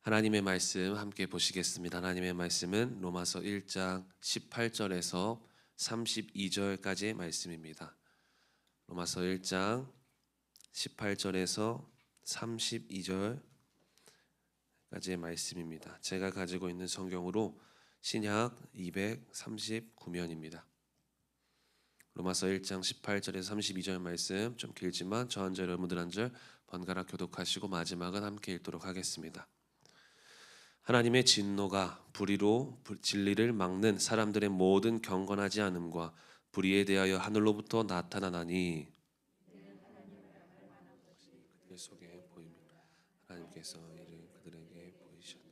하나님의 말씀 함께 보시겠습니다. 하나님의 말씀은 로마서 1장 18절에서 32절까지의 말씀입니다. 로마서 1장 18절에서 32절까지의 말씀입니다. 제가 가지고 있는 성경으로 신약 239면입니다. 로마서 1장 18절에서 32절 말씀 좀 길지만 저 한 절 여러분들 한 절 번갈아 교독하시고 마지막은 함께 읽도록 하겠습니다. 하나님의 진노가 불의로 진리를 막는 사람들의 모든 경건하지 않음과 불의에 대하여 하늘로부터 나타나나니 그들 속에 보입니다. 하나님께서 이를 그들에게 보이셨다.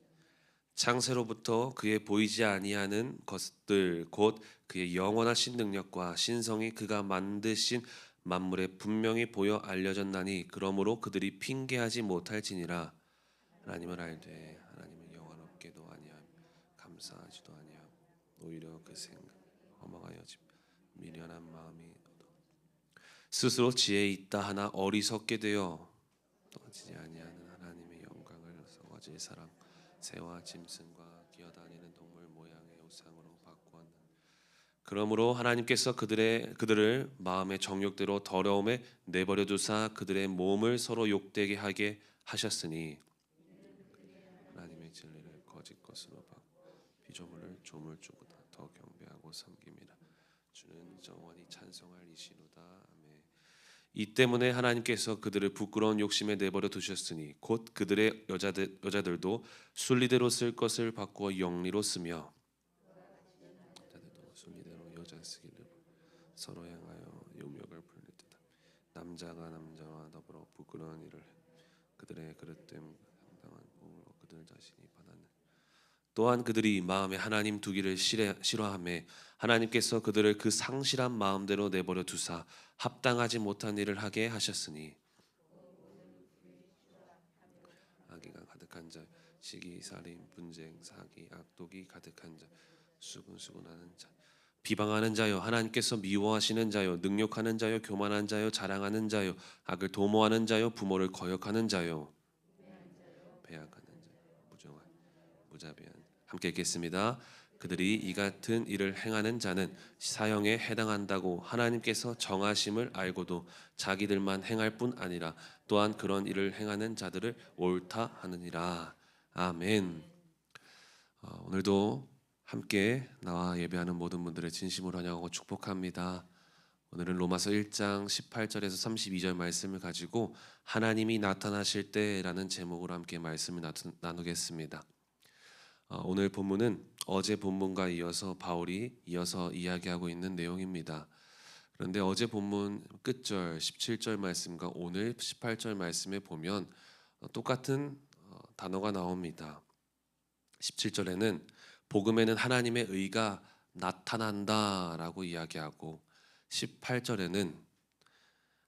창세로부터 그의 보이지 아니하는 것들 곧 그의 영원하신 능력과 신성이 그가 만드신 만물에 분명히 보여 알려졌나니 그러므로 그들이 핑계하지 못할지니라. 하나님을 알되 하나님을 영원롭게도 아니하며 감사하지도 아니하고 오히려 그 생각 허망하여짐 미련한 마음이 스스로 지혜 있다 하나 어리석게 되어 떠지지 아니하는 하나님의 영광을 썩어질 사람 새와 짐승과 기어다니는 동물 모양의 우상으로 바꾸었는 그러므로 하나님께서 그들을 마음의 정욕대로 더러움에 내버려 두사 그들의 몸을 서로 욕되게 하게 하셨으니 하나님의 진리를 거짓 것으로 바꾸어 피조물을 조물주보다 더 경배하고 섬김이라. 주는 영원히 찬송할 이시로다. 아멘. 이 때문에 하나님께서 그들을 부끄러운 욕심에 내버려 두셨으니 곧 그들의 여자들도 순리대로 쓸 것을 바꾸어 영리로 쓰며 여자들도 순리대로 여자 쓰기를 서로 향하여 욕력을 부릴 듯 남자가 남자와 더불어 부끄러운 일을 그들의 그릇됨 상당한 공으로 그들 자신이 받았는 또한 그들이 마음에 하나님 두기를 싫어하며 하나님께서 그들을 그 상실한 마음대로 내버려 두사 합당하지 못한 일을 하게 하셨으니 악의가 가득한 자 시기 살인 분쟁 사기 악독이 가득한 자 수군수군하는 자 비방하는 자요 하나님께서 미워하시는 자요 능욕하는 자요 교만한 자요 자랑하는 자요 악을 도모하는 자요 부모를 거역하는 자요 배약하는 자요 무정한 무자비한 함께 읽겠습니다. 그들이 이 같은 일을 행하는 자는 사형에 해당한다고 하나님께서 정하심을 알고도 자기들만 행할 뿐 아니라 또한 그런 일을 행하는 자들을 옳다 하느니라. 아멘. 오늘도 함께 나와 예배하는 모든 분들을 진심으로 환영하고 축복합니다. 오늘은 로마서 1장 18절에서 32절 말씀을 가지고 하나님이 나타나실 때라는 제목으로 함께 말씀을 나누겠습니다. 오늘 본문은 어제 본문과 이어서 바울이 이어서 이야기하고 있는 내용입니다. 그런데 어제 본문 끝절 17절 말씀과 오늘 18절 말씀에 보면 똑같은 단어가 나옵니다. 17절에는 복음에는 하나님의 의가 나타난다라고 이야기하고 18절에는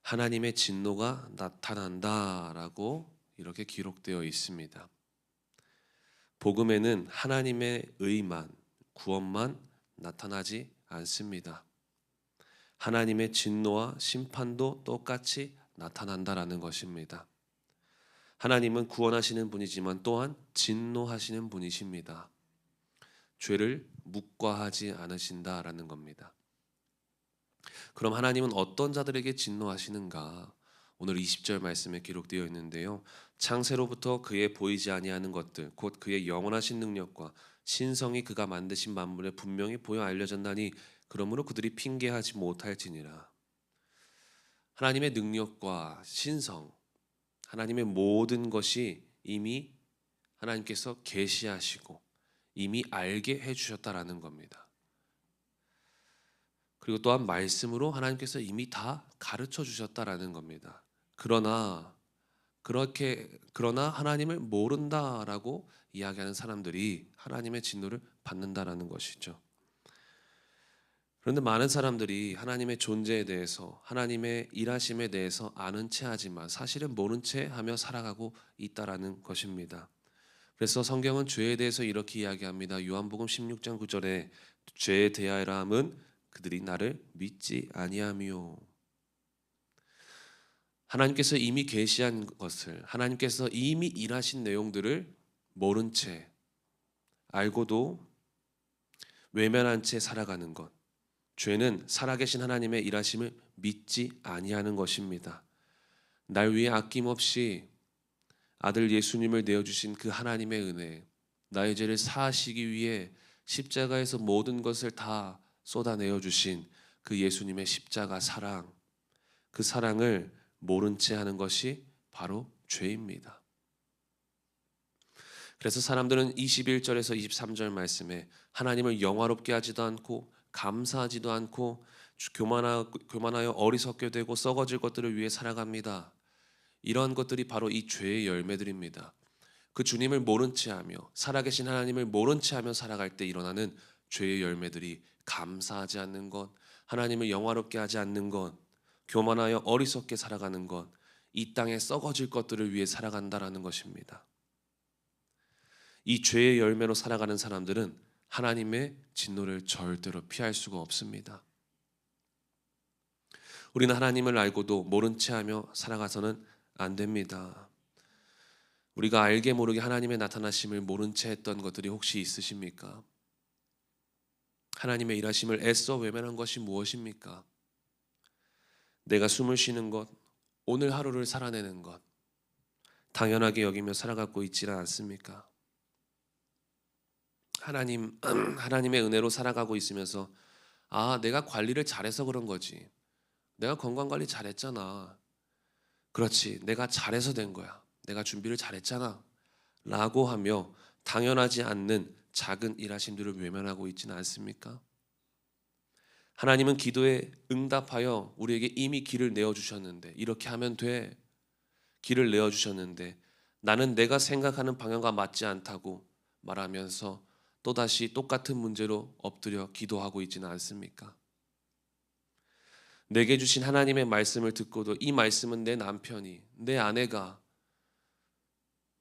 하나님의 진노가 나타난다라고 이렇게 기록되어 있습니다. 복음에는 하나님의 의만, 구원만 나타나지 않습니다. 하나님의 진노와 심판도 똑같이 나타난다라는 것입니다. 하나님은 구원하시는 분이지만 또한 진노하시는 분이십니다. 죄를 묵과하지 않으신다라는 겁니다. 그럼 하나님은 어떤 자들에게 진노하시는가? 오늘 20절 말씀에 기록되어 있는데요. 창세로부터 그의 보이지 아니하는 것들 곧 그의 영원하신 능력과 신성이 그가 만드신 만물에 분명히 보여 알려졌나니 그러므로 그들이 핑계하지 못할지니라. 하나님의 능력과 신성 하나님의 모든 것이 이미 하나님께서 계시하시고 이미 알게 해주셨다라는 겁니다. 그리고 또한 말씀으로 하나님께서 이미 다 가르쳐 주셨다라는 겁니다. 그러나 하나님을 모른다라고 이야기하는 사람들이 하나님의 진노를 받는다라는 것이죠. 그런데 많은 사람들이 하나님의 존재에 대해서 하나님의 일하심에 대해서 아는 체 하지만 사실은 모른 채 하며 살아가고 있다라는 것입니다. 그래서 성경은 죄에 대해서 이렇게 이야기합니다. 요한복음 16장 9절에 죄에 대하여라 함은 그들이 나를 믿지 아니하며 하나님께서 이미 계시한 것을 하나님께서 이미 일하신 내용들을 모른 채, 알고도 외면한 채 살아가는 것, 죄는 살아계신 하나님의 일하심을 믿지 아니하는 것입니다. 날 위해 아낌없이 아들 예수님을 내어주신 그 하나님의 은혜, 나의 죄를 사하시기 위해 십자가에서 모든 것을 다 쏟아내어 주신 그 예수님의 십자가 사랑, 그 사랑을 모른 채 하는 것이 바로 죄입니다. 그래서 사람들은 21절에서 23절 말씀에 하나님을 영화롭게 하지도 않고 감사하지도 않고 교만하여 어리석게 되고 썩어질 것들을 위해 살아갑니다. 이러한 것들이 바로 이 죄의 열매들입니다. 그 주님을 모른 채 하며 살아계신 하나님을 모른 채 하며 살아갈 때 일어나는 죄의 열매들이 감사하지 않는 것, 하나님을 영화롭게 하지 않는 것, 교만하여 어리석게 살아가는 것, 이 땅에 썩어질 것들을 위해 살아간다라는 것입니다. 이 죄의 열매로 살아가는 사람들은 하나님의 진노를 절대로 피할 수가 없습니다. 우리는 하나님을 알고도 모른 채 하며 살아가서는 안 됩니다. 우리가 알게 모르게 하나님의 나타나심을 모른 채 했던 것들이 혹시 있으십니까? 하나님의 일하심을 애써 외면한 것이 무엇입니까? 내가 숨을 쉬는 것, 오늘 하루를 살아내는 것, 당연하게 여기며 살아가고 있지는 않습니까? 하나님의 은혜로 살아가고 있으면서 내가 관리를 잘해서 그런 거지. 내가 건강관리 잘했잖아. 그렇지, 내가 잘해서 된 거야. 내가 준비를 잘했잖아 라고 하며 당연하지 않는 작은 일하심들을 외면하고 있지는 않습니까? 하나님은 기도에 응답하여 우리에게 이미 길을 내어주셨는데, 이렇게 하면 돼, 길을 내어주셨는데 나는 내가 생각하는 방향과 맞지 않다고 말하면서 또다시 똑같은 문제로 엎드려 기도하고 있지는 않습니까? 내게 주신 하나님의 말씀을 듣고도 이 말씀은 내 남편이, 내 아내가,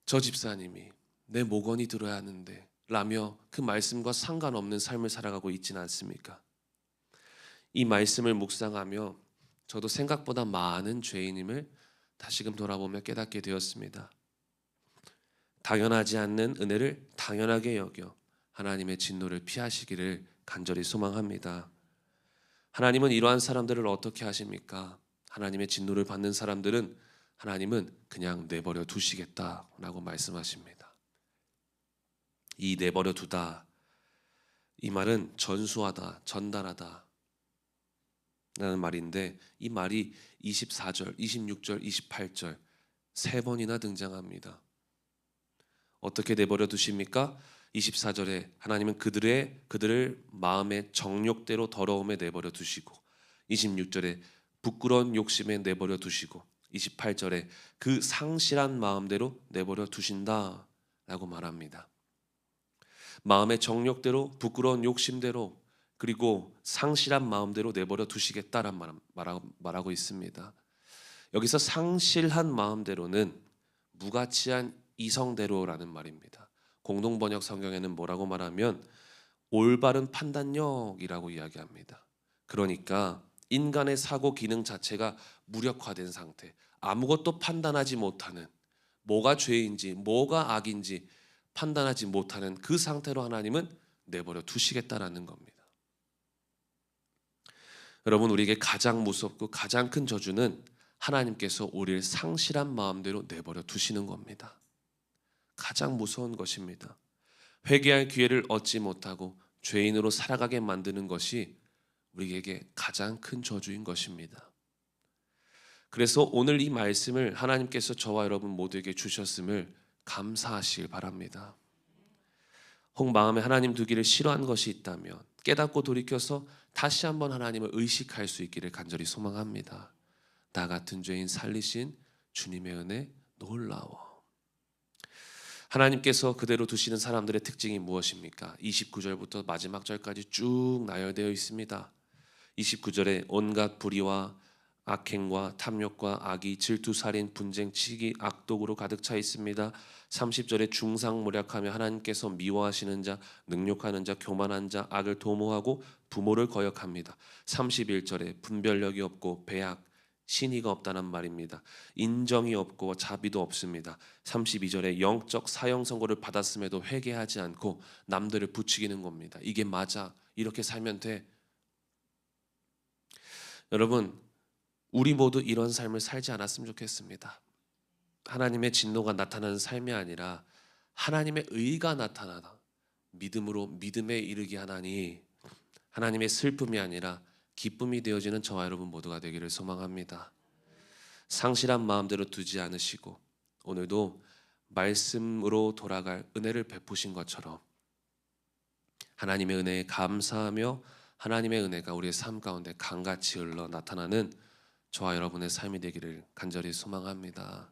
저 집사님이, 내 목원이 들어야 하는데 라며 그 말씀과 상관없는 삶을 살아가고 있지는 않습니까? 이 말씀을 묵상하며 저도 생각보다 많은 죄인임을 다시금 돌아보며 깨닫게 되었습니다. 당연하지 않는 은혜를 당연하게 여겨 하나님의 진노를 피하시기를 간절히 소망합니다. 하나님은 이러한 사람들을 어떻게 하십니까? 하나님의 진노를 받는 사람들은 하나님은 그냥 내버려 두시겠다라고 말씀하십니다. 이 내버려 두다, 이 말은 전수하다, 전달하다 라는 말인데, 이 말이 24절, 26절, 28절 세 번이나 등장합니다. 어떻게 내버려 두십니까? 24절에 하나님은 그들을 마음의 정욕대로 더러움에 내버려 두시고, 26절에 부끄러운 욕심에 내버려 두시고, 28절에 그 상실한 마음대로 내버려 두신다라고 말합니다. 마음의 정욕대로, 부끄러운 욕심대로, 그리고 상실한 마음대로 내버려 두시겠다란 말하고 있습니다. 여기서 상실한 마음대로는 무가치한 이성대로라는 말입니다. 공동번역 성경에는 뭐라고 말하면 올바른 판단력이라고 이야기합니다. 그러니까 인간의 사고 기능 자체가 무력화된 상태, 아무것도 판단하지 못하는, 뭐가 죄인지 뭐가 악인지 판단하지 못하는 그 상태로 하나님은 내버려 두시겠다라는 겁니다. 여러분, 우리에게 가장 무섭고 가장 큰 저주는 하나님께서 우리를 상실한 마음대로 내버려 두시는 겁니다. 가장 무서운 것입니다. 회개할 기회를 얻지 못하고 죄인으로 살아가게 만드는 것이 우리에게 가장 큰 저주인 것입니다. 그래서 오늘 이 말씀을 하나님께서 저와 여러분 모두에게 주셨음을 감사하시길 바랍니다. 혹 마음에 하나님 두기를 싫어한 것이 있다면 깨닫고 돌이켜서 다시 한번 하나님을 의식할 수 있기를 간절히 소망합니다. 나 같은 죄인 살리신 주님의 은혜 놀라워. 하나님께서 그대로 두시는 사람들의 특징이 무엇입니까? 29절부터 마지막 절까지 쭉 나열되어 있습니다. 29절에 온갖 불의와 악행과 탐욕과 악의, 질투, 살인, 분쟁, 치기, 악독으로 가득 차 있습니다. 30절에 중상모략하며 하나님께서 미워하시는 자, 능욕하는 자, 교만한 자, 악을 도모하고 부모를 거역합니다. 31절에 분별력이 없고 배악, 신의가 없다는 말입니다. 인정이 없고 자비도 없습니다. 32절에 영적 사형 선고를 받았음에도 회개하지 않고 남들을 부추기는 겁니다. 이게 맞아. 이렇게 살면 돼. 여러분, 우리 모두 이런 삶을 살지 않았으면 좋겠습니다. 하나님의 진노가 나타나는 삶이 아니라 하나님의 의가 나타나다. 믿음으로 믿음에 이르게 하나니 하나님의 슬픔이 아니라 기쁨이 되어지는 저와 여러분 모두가 되기를 소망합니다. 상실한 마음대로 두지 않으시고 오늘도 말씀으로 돌아갈 은혜를 베푸신 것처럼 하나님의 은혜에 감사하며 하나님의 은혜가 우리의 삶 가운데 강같이 흘러 나타나는 저와 여러분의 삶이 되기를 간절히 소망합니다.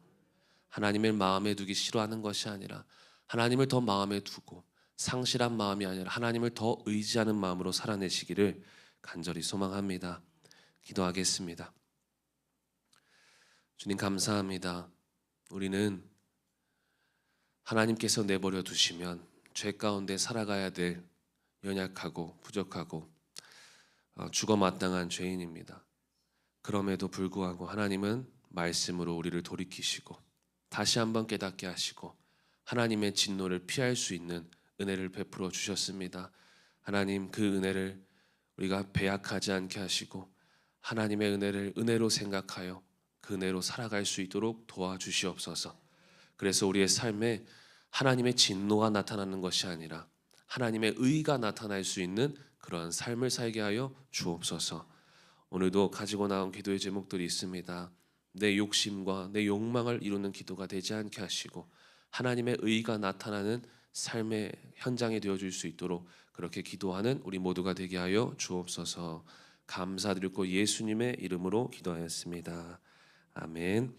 하나님을 마음에 두기 싫어하는 것이 아니라 하나님을 더 마음에 두고 상실한 마음이 아니라 하나님을 더 의지하는 마음으로 살아내시기를 간절히 소망합니다. 기도하겠습니다. 주님 감사합니다. 우리는 하나님께서 내버려 두시면 죄 가운데 살아가야 될 연약하고 부족하고 죽어 마땅한 죄인입니다. 그럼에도 불구하고 하나님은 말씀으로 우리를 돌이키시고 다시 한번 깨닫게 하시고 하나님의 진노를 피할 수 있는 은혜를 베풀어 주셨습니다. 하나님 그 은혜를 우리가 배약하지 않게 하시고 하나님의 은혜를 은혜로 생각하여 그 은혜로 살아갈 수 있도록 도와주시옵소서. 그래서 우리의 삶에 하나님의 진노가 나타나는 것이 아니라 하나님의 의가 나타날 수 있는 그러한 삶을 살게 하여 주옵소서. 오늘도 가지고 나온 기도의 제목들이 있습니다. 내 욕심과 내 욕망을 이루는 기도가 되지 않게 하시고 하나님의 의가 나타나는 삶의 현장이 되어줄 수 있도록 그렇게 기도하는 우리 모두가 되게 하여 주옵소서. 감사드리고 예수님의 이름으로 기도하였습니다. 아멘.